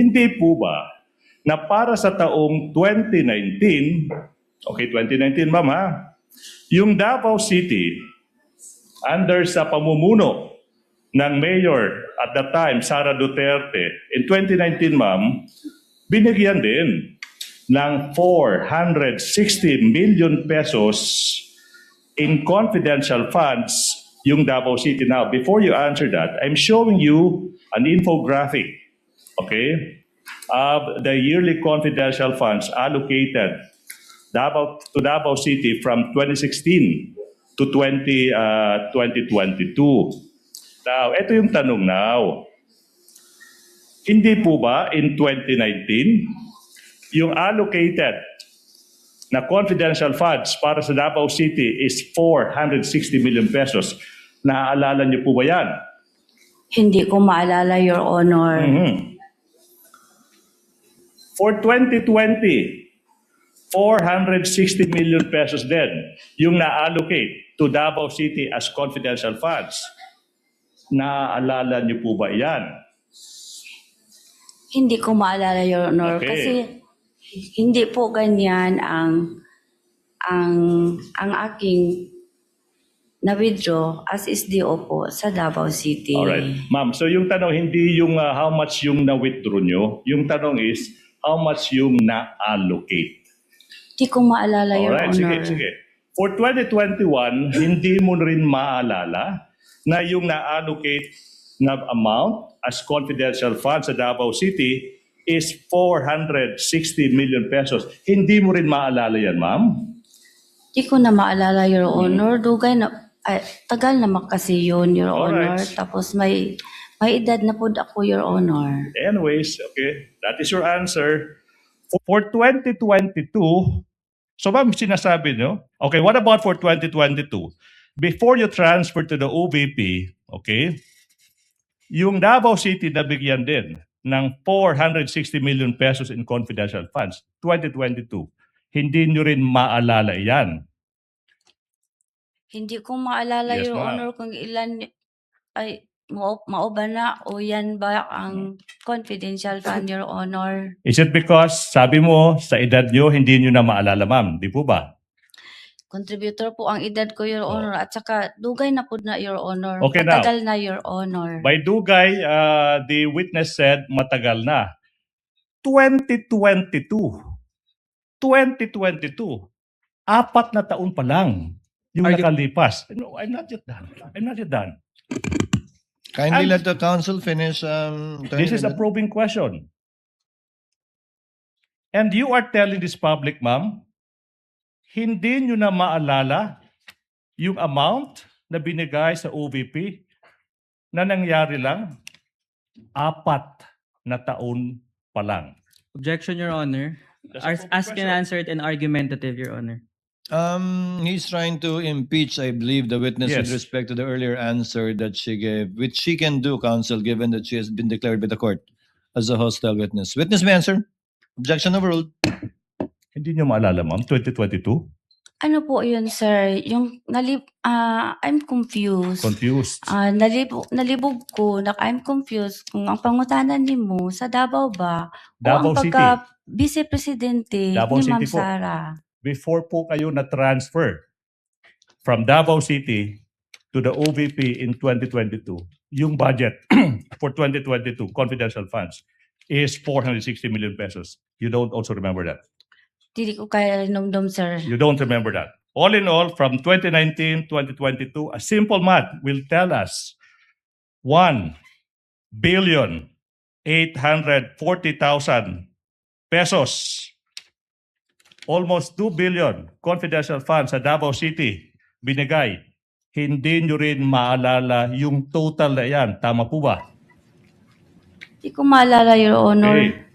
Hindi po ba na para sa taong 2019, okay, 2019 ma'am ha, yung Davao City, under sa pamumuno ng Mayor at that time, Sara Duterte, in 2019 ma'am, binigyan din ng 460 million pesos in confidential funds yung Davao City. Now, before you answer that, I'm showing you an infographic, okay, of the yearly confidential funds allocated to Davao City from 2016 to 2022. Now, ito yung tanong now. Hindi po ba in 2019, yung allocated na confidential funds para sa Davao City is 460 million pesos. Naaalala niyo po ba yan? Hindi ko maalala, Your Honor. For 2020, 460 million pesos din yung na-allocate to Davao City as confidential funds. Naaalala niyo po ba yan? Hindi ko maalala, Your Honor. Okay. Kasi hindi po ganyan ang aking na-withdraw as SDO po sa Davao City. Alright. Ma'am, so yung tanong, hindi yung how much yung na-withdraw nyo. Yung tanong is, how much yung na-allocate. Hindi ko maalala, Your Alright, Honor. sige. For 2021, hindi mo rin maalala na yung na-allocate na amount as confidential funds sa Davao City is 460 million pesos. Hindi mo rin maalala yan, ma'am? Hindi ko na maalala, Your Honor. Dugay na, tagal naman kasi yun, Your Honor. Alright. Tapos may edad na po ako, Your Honor. Anyways, okay, that is your answer. For 2022, so ma'am, sinasabi nyo, okay, what about for 2022? Before you transfer to the OVP, okay, yung Davao City nabigyan din ng 460 million pesos in confidential funds, 2022. Hindi nyo rin maalala yan. Hindi ko maalala, Yes, Your ma'am. Honor, kung ilan ay mao ba na o yan ba ang confidential fund, Your Honor? Is it because, sabi mo, sa edad nyo, hindi nyo na maalala, ma'am? Di po ba? Contributor po ang edad ko, Your Honor. At saka, dugay na po na, Your Honor. Okay, now. Matagal na, Your Honor. By Dugay, the witness said matagal na. 2022. 2022. 4 na taon pa lang yung Are you- nakalipas. No, I'm not yet done. I'm not yet done. Kindly And- let the council finish. This is a probing question. And you are telling this public, ma'am, hindi nyo na maalala yung amount na binigay sa OVP na nangyari lang 4 na taon pa lang. Objection, Your Honor. That's a probing Ask and question. answer it in argumentative, Your Honor. He's trying to impeach, I believe, the witness Yes. with respect to the earlier answer that she gave, which she can do, counsel, given that she has been declared by the court as a hostile witness. Witness may answer. Objection overruled. Hindi nyo maalala, ma'am, 2022? Ano po yun, sir? Yung I'm confused. Confused. Nalibog ko, I'm confused kung ang pangutanan ni mo sa Davao ba Davao o ang City. vice-presidente Davao ni Ma'am City po. Sara. Before po kayo na-transfer from Davao City to the OVP in 2022, yung budget for 2022 confidential funds is 460 million pesos. You don't also remember that. Dili ko kaya nomdom, sir. You don't remember that. All in all, from 2019, 2022, a simple math will tell us 1,840,000 pesos. Almost 2 billion confidential funds sa Davao City binigay. Hindi nyo rin maalala yung total na yan. Tama po ba? Di ko maalala, Your Honor. Okay.